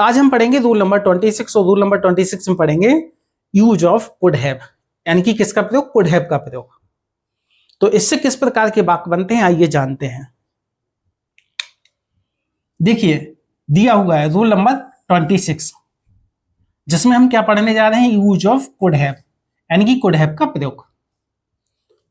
आज हम पढ़ेंगे रूल नंबर 26 और रूल नंबर 26 में पढ़ेंगे यूज ऑफ कुड हैव, यानी कि किसका प्रयोग, कुड हैव का प्रयोग। तो इससे किस प्रकार के वाक्य बनते हैं आइए जानते हैं। देखिए दिया हुआ है रूल नंबर 26 जिसमें हम क्या पढ़ने जा रहे हैं, यूज ऑफ कुड हैव यानी कि कुड हैव का प्रयोग।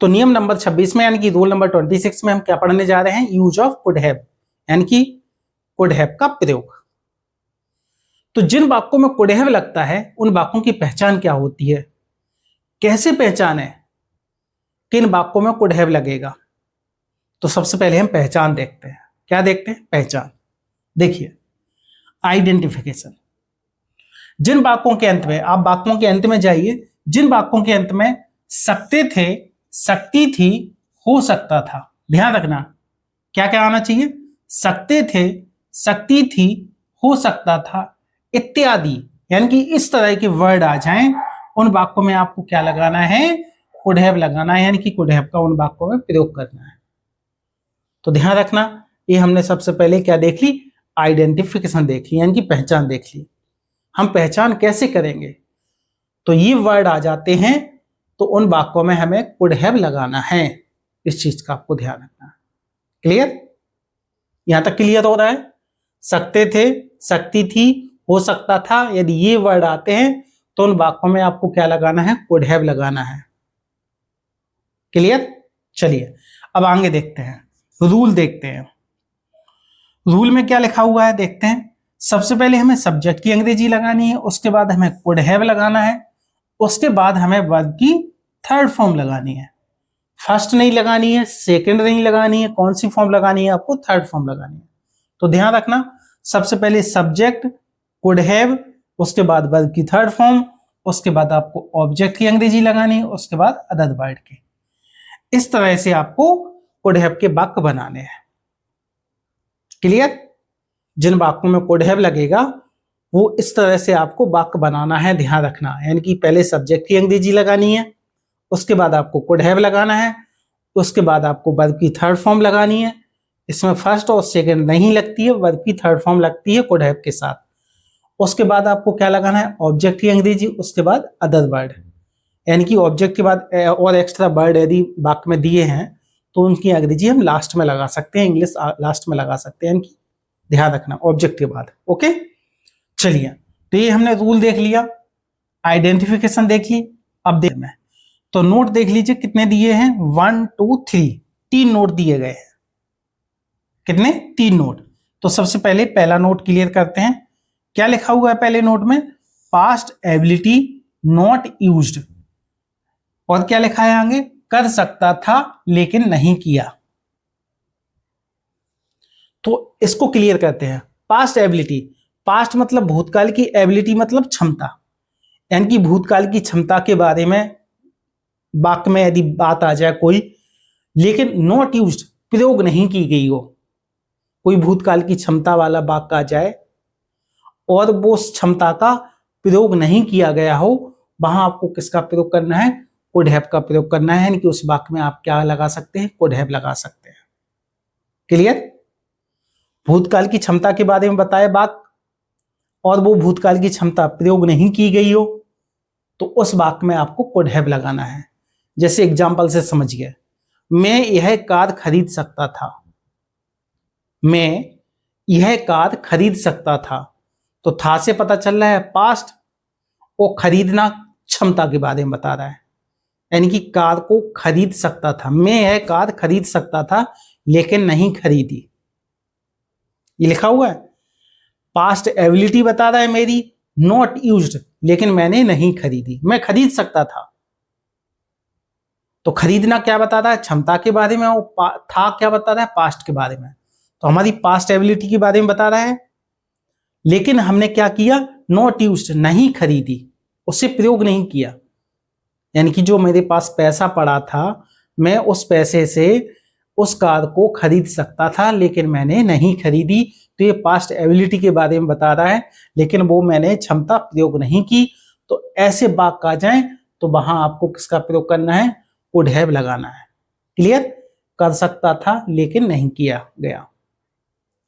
तो नियम नंबर 26 में यानी कि रूल नंबर 26 में हम क्या पढ़ने जा रहे हैं, यूज ऑफ कुड हैव यानी कि कुड हैव का प्रयोग। तो जिन वाक्यों में कुड हैव लगता है उन वाक्यों की पहचान क्या होती है, कैसे पहचान है कि इन वाक्यों में कुड हैव लगेगा। तो सबसे पहले हम पहचान देखते हैं। क्या देखते हैं, पहचान। देखिए आइडेंटिफिकेशन। जिन वाक्यों के अंत में, आप वाक्यों के अंत में जाइए, जिन वाक्यों के अंत में सकते थे, सकती थी, हो सकता था, ध्यान रखना क्या क्या आना चाहिए, सकते थे, सकती थी, हो सकता था इत्यादि, यानी कि इस तरह के वर्ड आ जाएं उन वाक्यों में आपको क्या लगाना है, कुड हैव लगाना है, यानी कि कुड हैव का उन वाक्यों में प्रयोग करना है। तो ध्यान रखना, ये हमने सबसे पहले क्या देख ली, आइडेंटिफिकेशन देख ली, यानी कि पहचान देख ली। हम पहचान कैसे करेंगे, तो ये वर्ड आ जाते हैं तो उन वाक्यों में हमें कुड हैव लगाना है। इस चीज का आपको ध्यान रखना है। क्लियर, यहां तक क्लियर हो रहा है। सकते थे, सकती थी, हो सकता था, यदि ये वर्ड आते हैं तो उन वाक्यों में आपको क्या लगाना है, कुड हैव लगाना है। क्लियर, चलिए अब आगे देखते हैं, रूल देखते हैं। रूल में क्या लिखा हुआ है देखते हैं। सबसे पहले हमें सब्जेक्ट की अंग्रेजी लगानी है, उसके बाद हमें कुड हैव लगाना है, उसके बाद हमें वर्ब की थर्ड फॉर्म लगानी है। फर्स्ट नहीं लगानी है, सेकंड नहीं लगानी है, कौन सी फॉर्म लगानी है, आपको थर्ड फॉर्म लगानी है। तो ध्यान रखना, सबसे पहले सब्जेक्ट, कुड हैव, उसके बाद वर्ब की थर्ड फॉर्म, उसके बाद आपको ऑब्जेक्ट की अंग्रेजी लगानी है, उसके बाद अदर वर्ड की। इस तरह से आपको कुड हैव के वाक्य बनाने हैं। क्लियर, जिन वाक्यों में कुड हैव लगेगा वो इस तरह से आपको वाक्य बनाना है, ध्यान रखना। यानी कि पहले सब्जेक्ट की अंग्रेजी लगानी है, उसके बाद आपको कुड हैव लगाना है, उसके बाद आपको वर्ब की थर्ड फॉर्म लगानी है। इसमें फर्स्ट और सेकंड नहीं लगती है, वर्ब की थर्ड फॉर्म लगती है कुड हैव के साथ। उसके बाद आपको क्या लगाना है, ऑब्जेक्ट की अंग्रेजी, उसके बाद अदर वर्ड, यानी कि ऑब्जेक्ट के बाद और एक्स्ट्रा वर्ड यदि वाक्य में दिए हैं तो उनकी अंग्रेजी हम लास्ट में लगा सकते हैं, इंग्लिश लास्ट में लगा सकते हैं, इनकी ध्यान रखना ऑब्जेक्ट के बाद। ओके, चलिए तो ये हमने रूल देख लिया, आइडेंटिफिकेशन देख ली। अब देख में तो नोट देख लीजिए कितने दिए हैं, 1 2 3, 3 नोट दिए गए हैं। कितने, 3 नोट। तो सबसे पहले पहला नोट क्लियर करते हैं। क्या लिखा हुआ है पहले नोट में, पास्ट एबिलिटी नॉट यूज्ड, और क्या लिखा है आगे, कर सकता था लेकिन नहीं किया। तो इसको क्लियर करते हैं। पास्ट एबिलिटी, पास्ट मतलब भूतकाल की, एबिलिटी मतलब क्षमता, यानी कि भूतकाल की क्षमता के बारे में वाक्य में यदि बात आ जाए कोई, लेकिन नॉट यूज्ड प्रयोग नहीं की गई हो, कोई भूतकाल की क्षमता वाला वाक्य आ जाए और वो उस क्षमता का प्रयोग नहीं किया गया हो, वहां आपको किसका प्रयोग करना है, कुड हैव का प्रयोग करना है। यानी कि उस वाक्य में आप क्या लगा सकते हैं, कुड हैव लगा सकते हैं। क्लियर, भूतकाल की क्षमता के बारे में बताए बात और वो भूतकाल की क्षमता प्रयोग नहीं की गई हो तो उस वाक्य में आपको कुड हैव लगाना है। जैसे एग्जांपल से समझिए, मैं यह कार खरीद सकता था, मैं यह कार खरीद सकता था, तो था से पता चल रहा है पास्ट, वो खरीदना क्षमता के बारे में बता रहा है, यानी कि कार को खरीद सकता था, मैं यह कार खरीद सकता था लेकिन नहीं खरीदी, ये लिखा हुआ है। पास्ट एबिलिटी बता रहा है मेरी, नॉट यूज्ड, लेकिन मैंने नहीं खरीदी, मैं खरीद सकता था। तो खरीदना क्या बता रहा है, क्षमता के बारे में, था क्या बता रहा है, पास्ट के बारे में। तो हमारी पास्ट एबिलिटी के बारे में बता रहा है, लेकिन हमने क्या किया, नॉट यूज्ड, नहीं खरीदी, उससे प्रयोग नहीं किया। यानी कि जो मेरे पास पैसा पड़ा था, मैं उस पैसे से उस कार को खरीद सकता था लेकिन मैंने नहीं खरीदी। तो ये पास्ट एबिलिटी के बारे में बता रहा है, लेकिन वो मैंने क्षमता प्रयोग नहीं की। तो ऐसे वाक्य आ जाएं तो वहां आपको किसका प्रयोग करना है, कुड हैव लगाना है। क्लियर, कर सकता था लेकिन नहीं किया गया,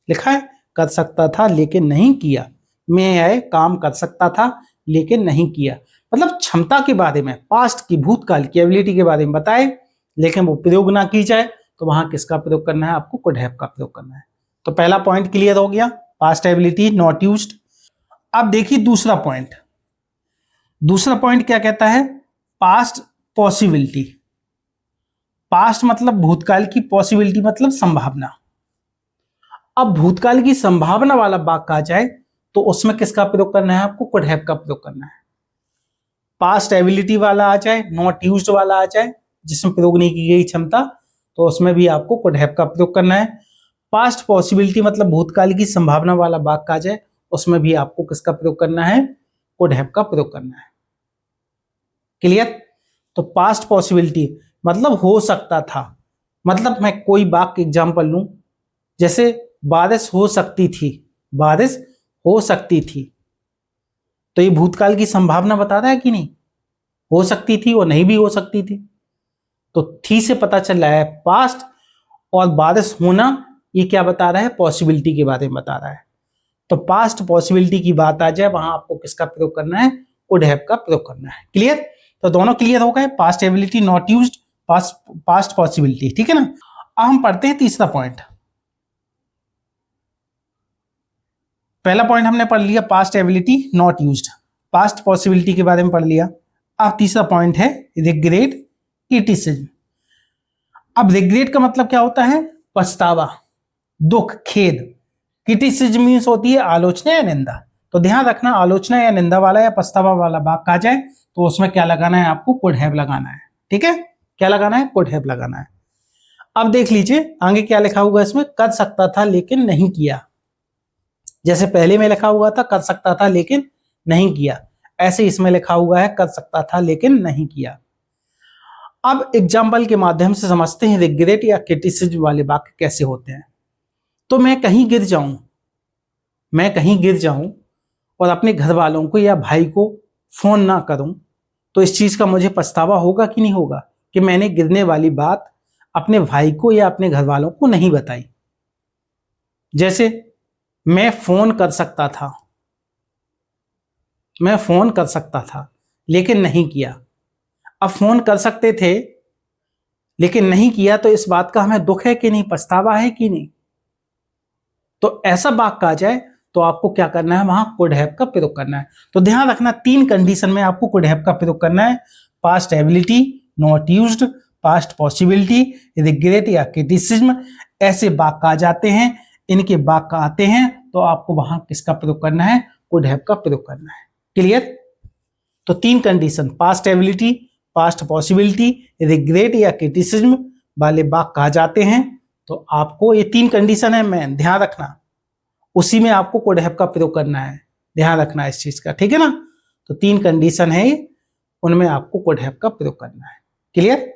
लिखा है कर सकता था लेकिन नहीं किया, में आए, काम कर सकता था लेकिन नहीं किया। मतलब क्षमता के बारे में, पास्ट की, भूतकाल की एबिलिटी के बारे में बताए लेकिन वो प्रयोग ना की जाए, तो वहां किसका प्रयोग करना है? आपको कुड हैव का प्रयोग करना है। तो पहला पॉइंट क्लियर हो गया, पास्ट एबिलिटी नॉट यूज्ड। अब देखिए दूसरा पॉइंट। दूसरा पॉइंट क्या कहता है? Past possibility. पास्ट मतलब भूतकाल की, पॉसिबिलिटी मतलब संभावना। अब भूतकाल की संभावना वाला वाक्य आ जाए तो उसमें किसका प्रयोग करना है? आपको कुड हैव का प्रयोग करना है। पास्ट एबिलिटी वाला आ जाए, नॉट यूज्ड वाला आ जाए, जिसमें प्रयोग नहीं की गई क्षमता, तो उसमें भी आपको कुड हैव का प्रयोग करना है। पास्ट पॉसिबिलिटी मतलब भूतकाल की संभावना वाला वाक्य आ जाए, उसमें भी आपको किसका प्रयोग करना है? कुड हैव का प्रयोग करना है। क्लियर? तो पास्ट पॉसिबिलिटी मतलब हो सकता था। मतलब मैं कोई वाक्य एग्जांपल लूं, जैसे बारिश हो सकती थी, बारिश हो सकती थी, तो ये भूतकाल की संभावना बता रहा है कि नहीं? हो सकती थी और नहीं भी हो सकती थी। तो थी से पता चल रहा है पास्ट, और बारिश होना ये क्या बता रहा है? पॉसिबिलिटी के बारे में बता रहा है। तो पास्ट पॉसिबिलिटी की बात आ जाए, वहां आपको किसका प्रयोग करना है? कुड हैव का प्रयोग करना है। क्लियर? तो दोनों क्लियर हो गए, past ability not used, past possibility. ठीक है ना? अब हम पढ़ते हैं तीसरा पॉइंट। पहला पॉइंट हमने पढ़ लिया past ability not used, past possibility के बारे में पढ़ लिया। अब तीसरा पॉइंट है रिग्रेट, क्रिटिसिज्म। अब रिग्रेट का मतलब क्या होता है? पछतावा, दुख, खेद। क्रिटिसिज्म मीन्स होती है आलोचना या निंदा। तो ध्यान रखना, आलोचना या निंदा वाला या पछतावा वाला वाक्य आ जाए तो उसमें क्या लगाना है? आपको कुड हैव लगाना है। ठीक है? क्या लगाना है? कुड हैव लगाना है। अब देख लीजिए आगे क्या लिखा हुआ है इसमें, कर सकता था लेकिन नहीं किया। जैसे पहले में लिखा हुआ था कर सकता था लेकिन नहीं किया, ऐसे इसमें लिखा हुआ है कर सकता था लेकिन नहीं किया। अब एग्जाम्पल के माध्यम से समझते हैं रिग्रेट या क्रिटिसिज्म वाले वाक्य कैसे होते हैं। तो मैं कहीं गिर जाऊं, मैं कहीं गिर जाऊं और अपने घर वालों को या भाई को फोन ना करूं, तो इस चीज का मुझे पछतावा होगा कि नहीं होगा कि मैंने गिरने वाली बात अपने भाई को या अपने घर वालों को नहीं बताई। जैसे मैं फोन कर सकता था, मैं फोन कर सकता था लेकिन नहीं किया। अब फोन कर सकते थे लेकिन नहीं किया, तो इस बात का हमें दुख है कि नहीं? पछतावा है कि नहीं? तो ऐसा वाक्य आ जाए तो आपको क्या करना है? वहां कुड हैव का प्रयोग करना है। तो ध्यान रखना, तीन कंडीशन में आपको कुड हैव का प्रयोग करना है। Past ability not used, past possibility, regret या क्रिटिसिज्म, ऐसे वाक्य आ जाते हैं, इनके वाक्य आते हैं तो आपको वहां किसका प्रयोग करना है? कुड हैव का प्रयोग करना है। क्लियर? तो तीन condition, past ability, past possibility, regret या क्रिटिसिज्म वाले वाक्य आ जाते हैं, तो आपको ये तीन कंडीशन है, मैं ध्यान रखना, उसी में आपको कुड हैव का प्रयोग करना है। ध्यान रखना इस चीज का, ठीक है ना? तो तीन कंडीशन है, उनमें आपको कुड हैव का प्रयोग करना है। क्लियर?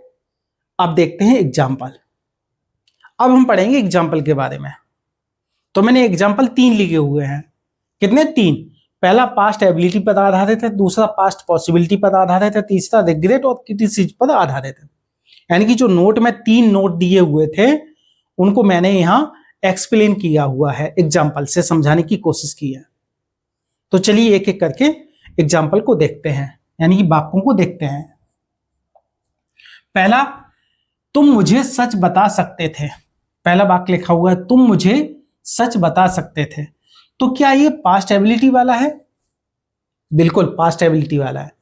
अब देखते हैं एग्जाम्पल। अब हम पढ़ेंगे एग्जाम्पल के बारे में। तो मैंने एग्जाम्पल तीन लिखे हुए हैं। कितने? तीन। पहला पास्ट एबिलिटी पर आधारित है, दूसरा पास्ट पॉसिबिलिटी पर आधारित है, तीसरा रिग्रेट और क्रिटिसिज्म पर आधारित है। यानी कि जो नोट में तीन नोट दिए हुए थे उनको मैंने यहां एक्सप्लेन किया हुआ है, एग्जाम्पल से समझाने की कोशिश की है। तो चलिए एक एक करके एग्जाम्पल को देखते हैं, यानी कि वाक्यों को देखते हैं। पहला, तुम मुझे सच बता सकते थे। पहला वाक्य लिखा हुआ है तुम मुझे सच बता सकते थे। तो क्या ये पास्ट एबिलिटी वाला है? बिल्कुल पास्ट एबिलिटी वाला है।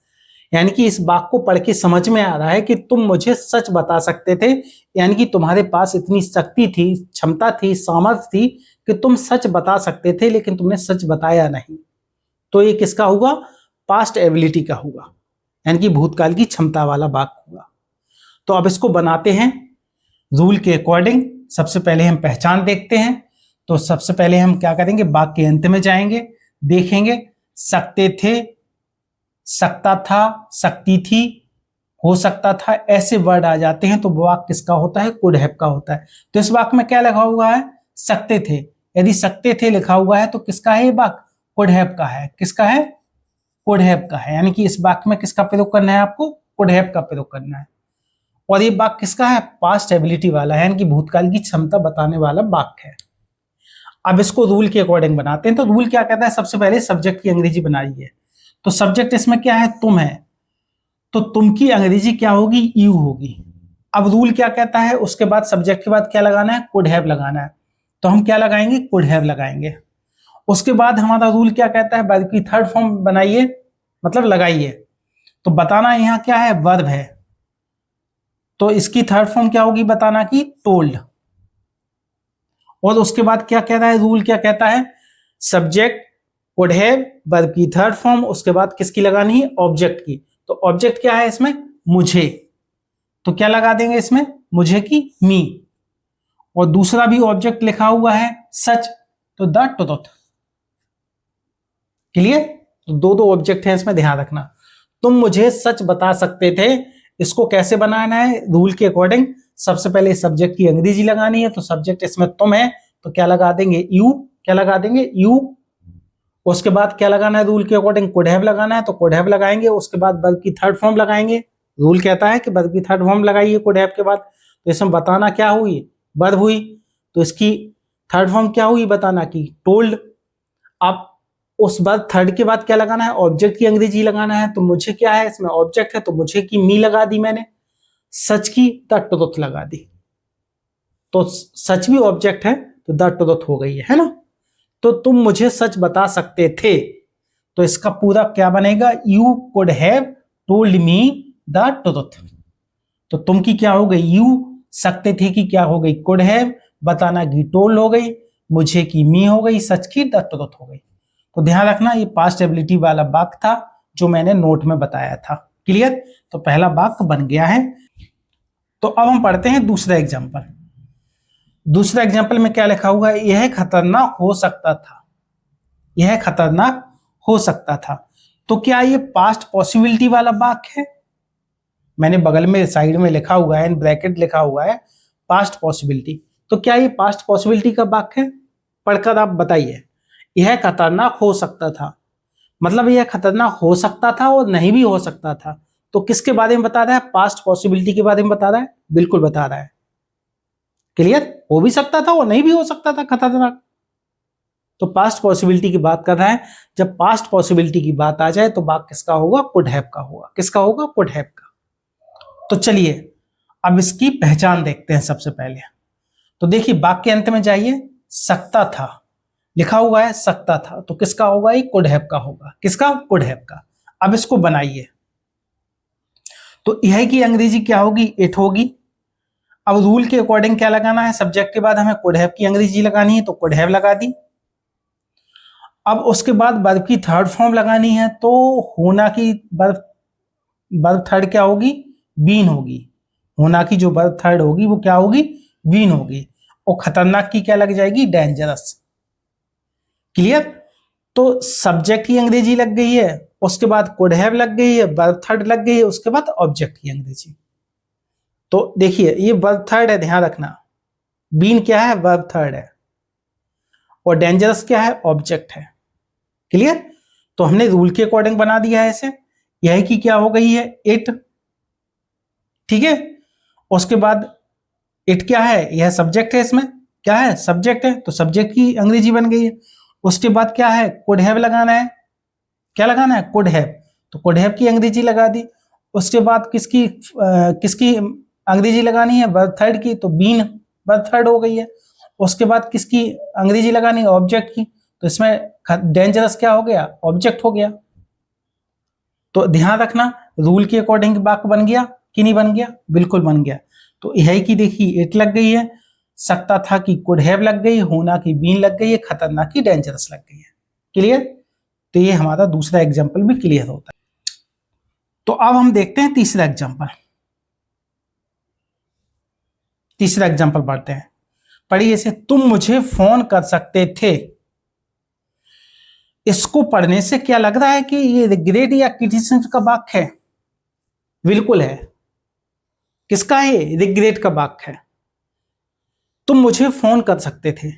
यानी कि इस वाक्य को पढ़ के समझ में आ रहा है कि तुम मुझे सच बता सकते थे, यानी कि तुम्हारे पास इतनी शक्ति थी, क्षमता थी, सामर्थ्य थी कि तुम सच बता सकते थे, लेकिन तुमने सच बताया नहीं। तो ये किसका होगा? पास्ट एबिलिटी का होगा, यानी कि भूतकाल की क्षमता वाला वाक्य होगा। तो अब इसको बनाते हैं रूल के अकॉर्डिंग। सबसे पहले हम पहचान देखते हैं। तो सबसे पहले हम क्या करेंगे? वाक्य के अंत में जाएंगे, देखेंगे सकते थे, सकता था, सकती थी, हो सकता था, ऐसे वर्ड आ जाते हैं तो वाक्य किसका होता है? कुड हैव का होता है। तो इस वाक्य में क्या लिखा हुआ है? सकते थे। यदि सकते थे लिखा हुआ है तो किसका है ये वाक्य? कुड हैव का है। किसका है? कुड हैव का है। यानी कि इस वाक्य में किसका प्रयोग करना है? आपको कुड हैव का प्रयोग करना है। और ये वाक्य किसका है? पास्ट एबिलिटी वाला है, यानी कि भूतकाल की क्षमता बताने वाला वाक्य है। अब इसको रूल के अकॉर्डिंग बनाते हैं। तो रूल क्या कहता है, सबसे पहले सब्जेक्ट की अंग्रेजी बनाइए। तो सब्जेक्ट इसमें क्या है, तुम है, तो तुम की अंग्रेजी क्या होगी, यू होगी। अब रूल क्या कहता है, उसके बाद सब्जेक्ट के बाद क्या लगाना है, कुड हैव लगाना है। तो हम क्या लगाएंगे, कुड हैव लगाएंगे। उसके बाद हमारा रूल क्या कहता है, वर्ब की थर्ड फॉर्म बनाइए, मतलब लगाइए। तो बताना यहाँ क्या है, वर्ब है, तो इसकी थर्ड फॉर्म क्या होगी, बताना की टोल्ड। और उसके बाद क्या कहता है, रूल क्या कहता है, सब्जेक्ट कुड हैव, वर्ब की थर्ड फॉर्म, उसके बाद किसकी लगानी है, ऑब्जेक्ट की। तो ऑब्जेक्ट क्या है इसमें, मुझे, तो क्या लगा देंगे इसमें, मुझे की मी। और दूसरा भी ऑब्जेक्ट लिखा हुआ है सच, तो द ट्रुथ। क्लियर। तो दो दो ऑब्जेक्ट है इसमें, ध्यान रखना। तुम मुझे सच बता सकते थे, इसको कैसे बनाना है, रूल के अकॉर्डिंग। सबसे पहले सब्जेक्ट की अंग्रेजी लगानी है, तो सब्जेक्ट इसमें तुम है, तो क्या लगा देंगे, यू। क्या लगा देंगे, यू। उसके बाद क्या लगाना है, रूल के अकॉर्डिंग कुड हैव लगाना है, तो कुड हैव लगाएंगे। उसके बाद वर्ब की थर्ड फॉर्म लगाएंगे। रूल कहता है कि वर्ब की थर्ड फॉर्म लगाइए कुड हैव के बाद। तो इसमें बताना क्या हुई, वर्ब हुई, तो इसकी थर्ड फॉर्म क्या हुई, बताना की टोल्ड। अब उस वर्ब थर्ड के बाद क्या लगाना है, ऑब्जेक्ट की अंग्रेजी लगाना है। तो मुझे क्या है, इसमें ऑब्जेक्ट है, तो मुझे की मी लगा दी मैंने, सच की द ट्रुथ लगा दी। तो सच भी ऑब्जेक्ट है, तो द ट्रुथ हो गई है ना। तो तुम मुझे सच बता सकते थे, तो इसका पूरा क्या बनेगा, you could have told me the truth. तो तुम की क्या हो गई, यू, सकते थे की क्या हो गई, कुड हैव, बताना की टोल्ड हो गई, मुझे की मी हो गई, सच की द ट्रुथ हो गई। तो ध्यान रखना, ये पास्ट एबिलिटी वाला वाक्य था जो मैंने नोट में बताया था। क्लियर। तो पहला वाक्य बन गया है। तो अब हम पढ़ते हैं दूसरा एग्जाम्पल। दूसरा एग्जाम्पल में क्या लिखा हुआ है, यह खतरनाक हो सकता था, यह खतरनाक हो सकता था। तो क्या ये पास्ट पॉसिबिलिटी वाला वाक्य है, मैंने बगल में साइड में लिखा हुआ है, इन ब्रैकेट लिखा हुआ है पास्ट पॉसिबिलिटी। तो क्या ये पास्ट पॉसिबिलिटी का वाक्य है, पढ़कर आप बताइए। यह खतरनाक हो सकता था, मतलब यह खतरनाक हो सकता था और नहीं भी हो सकता था। तो किसके बारे में बता रहा है, पास्ट पॉसिबिलिटी के बारे में बता रहा है, बिल्कुल बता रहा है। क्लियर। हो भी सकता था और नहीं भी हो सकता था खतरनाक। तो पास्ट पॉसिबिलिटी की बात कर रहा है। जब पास्ट पॉसिबिलिटी की बात आ जाए तो बात किसका होगा, कुड हैव का होगा। किसका होगा, कुड हैव का। तो चलिए अब इसकी पहचान देखते हैं सबसे पहले। तो देखिए वाक्य के अंत में जाइए, सकता था लिखा हुआ है, सकता था, तो किसका होगा, ये कुड हैव का होगा। किसका, कुड हैव का। अब इसको बनाइए, तो यह की अंग्रेजी क्या होगी, इट होगी। अब रूल के अकॉर्डिंग क्या लगाना है, सब्जेक्ट के बाद हमें कुड हैव की अंग्रेजी लगानी है, तो कुड हैव लगा दी। अब उसके बाद वर्ब की थर्ड फॉर्म लगानी है, तो होना की वर्ब वर्ब थर्ड क्या होगी, बीन होगी। होना की जो वर्ब थर्ड होगी वो क्या होगी, बीन होगी। और खतरनाक की क्या लग जाएगी, डेंजरस। क्लियर। तो सब्जेक्ट की अंग्रेजी लग गई है, उसके बाद कुड हैव लग गई है, वर्ब थर्ड लग गई है, उसके बाद ऑब्जेक्ट की अंग्रेजी। तो देखिए ये वर्ब थर्ड है, ध्यान रखना। बीन क्या है, वर्ब थर्ड है, और डेंजरस क्या है, ऑब्जेक्ट है। क्लियर। तो हमने रूल के अकॉर्डिंग बना दिया है इसे। यह की क्या हो गई है, इट। ठीक है। उसके बाद इट क्या है, यह सब्जेक्ट है, इसमें क्या है, सब्जेक्ट है, तो सब्जेक्ट की अंग्रेजी बन गई है। उसके बाद क्या है, कुड हैव लगाना है। क्या लगाना है, कुड हैव, तो कुड हैव की अंग्रेजी लगा दी। उसके बाद किसकी अंग्रेजी लगानी है, वर्ब थर्ड की, तो बीन वर्ब थर्ड हो गई है। उसके बाद किसकी अंग्रेजी लगानी है, ऑब्जेक्ट की, तो इसमें डेंजरस क्या हो गया, ऑब्जेक्ट हो गया। तो ध्यान रखना, रूल के अकॉर्डिंग वाक्य बन गया कि नहीं बन गया, बिल्कुल बन गया। तो यह की देखिए इट लग गई है, सकता था कि कुड हैव लग गई, होना की बीन लग गई है, खतरनाक की डेंजरस लग गई है। क्लियर। तो ये हमारा दूसरा एग्जाम्पल भी क्लियर होता है। तो अब हम देखते हैं तीसरा एग्जाम्पल। तीसरा एग्जाम्पल पढ़ते हैं, पढ़िए इसे। तुम मुझे फोन कर सकते थे। इसको पढ़ने से क्या लग रहा है कि ये रिग्रेट या क्रिटिसिज्म का वाक्य है, बिल्कुल है। किसका है, रिग्रेट का वाक्य है। तुम मुझे फोन कर सकते थे,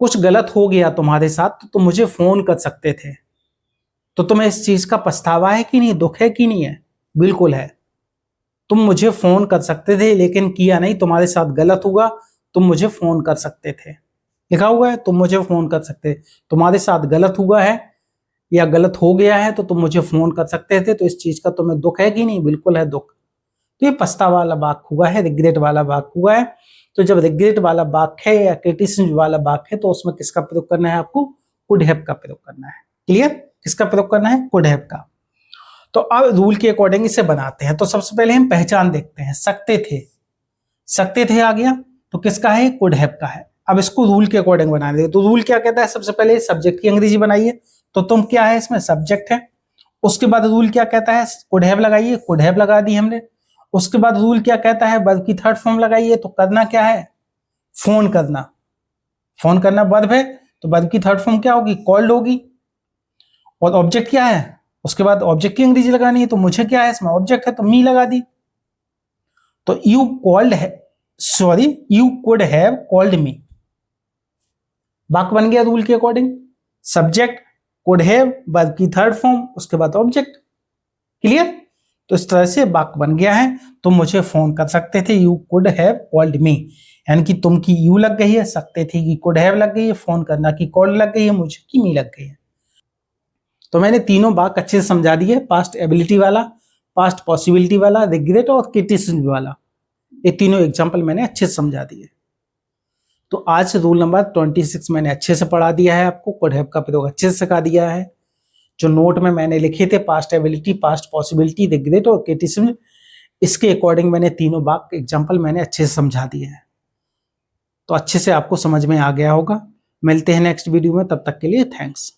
कुछ गलत हो गया तुम्हारे साथ तो तुम मुझे फोन कर सकते थे। तो तुम्हें इस चीज का पछतावा है कि नहीं, दुख है कि नहीं है, बिल्कुल है। तुम मुझे फोन कर सकते थे लेकिन किया नहीं, तुम्हारे साथ गलत हुआ, तुम मुझे फोन कर सकते थे। लिखा हुआ है, तुम मुझे फोन कर सकते थे। तुम्हारे साथ गलत हुआ है या गलत हो गया है तो तुम मुझे फोन कर सकते थे। तो इस चीज का तुम्हें दुख है कि नहीं? बिल्कुल है दुख। तो ये पछतावा वाला वाक्य हुआ है, रिग्रेट वाला वाक्य हुआ है। तो जब रिग्रेट वाला वाक्य है या क्रिटिसिज्म वाला वाक्य है तो उसमें किसका प्रयोग करना है आपको? कुड हैव का प्रयोग करना है। क्लियर? किसका प्रयोग करना है? कुड हैव का। तो अब रूल के अकॉर्डिंग इसे बनाते हैं। तो सबसे पहले हम पहचान देखते हैं। सकते थे, सकते थे आ गया तो किसका है? कुड हैव का है। अब इसको रूल के अकॉर्डिंग बना दे। तो रूल क्या कहता है? सबसे पहले सब्जेक्ट की अंग्रेजी बनाइए। तो तुम क्या है इसमें? सब्जेक्ट है। उसके बाद रूल क्या कहता है? कुड हैव लगाइए, कुड हैव लगा दी हमने। उसके बाद रूल क्या कहता है? वर्ब की थर्ड फॉर्म लगाइए। तो करना क्या है? फोन करना। फोन करना वर्ब है तो वर्ब की थर्ड फॉर्म क्या होगी? कॉल्ड होगी। और ऑब्जेक्ट क्या है? उसके बाद ऑब्जेक्ट की अंग्रेजी लगानी है। तो मुझे क्या है इसमें? ऑब्जेक्ट है तो मी लगा दी। तो यू कॉल्ड है, sorry you could have called me. वाक्य बन गया रूल के according. Subject, could have, verb की थर्ड फॉर्म, उसके बाद ऑब्जेक्ट। क्लियर? तो इस तरह से वाक्य बन गया है। तुम मुझे फोन कर सकते थे, you could have called me. यानी कि तुम की यू लग गई है, सकते थे की कुड हैव लग गई है, फोन करना की कॉल लग गई है, मुझे की मी लग गई है। तो मैंने तीनों वाक्य अच्छे से समझा दिए। पास्ट एबिलिटी वाला, पास्ट पॉसिबिलिटी वाला, रिग्रेट और क्रिटिसिज्म वाला। ये तीनों एग्जाम्पल मैंने अच्छे से समझा दिए। तो आज रूल नंबर 26 मैंने अच्छे से पढ़ा दिया है आपको। कुड हैव का प्रयोग अच्छे से सिखा दिया है। जो नोट में मैंने लिखे थे, past ability, past possibility, regret और क्रिटिसिज्म, इसके अकॉर्डिंग मैंने तीनों वाक्य एग्जाम्पल मैंने अच्छे से समझा दिए हैं। तो अच्छे से आपको समझ में आ गया होगा। मिलते हैं नेक्स्ट वीडियो में, तब तक के लिए थैंक्स।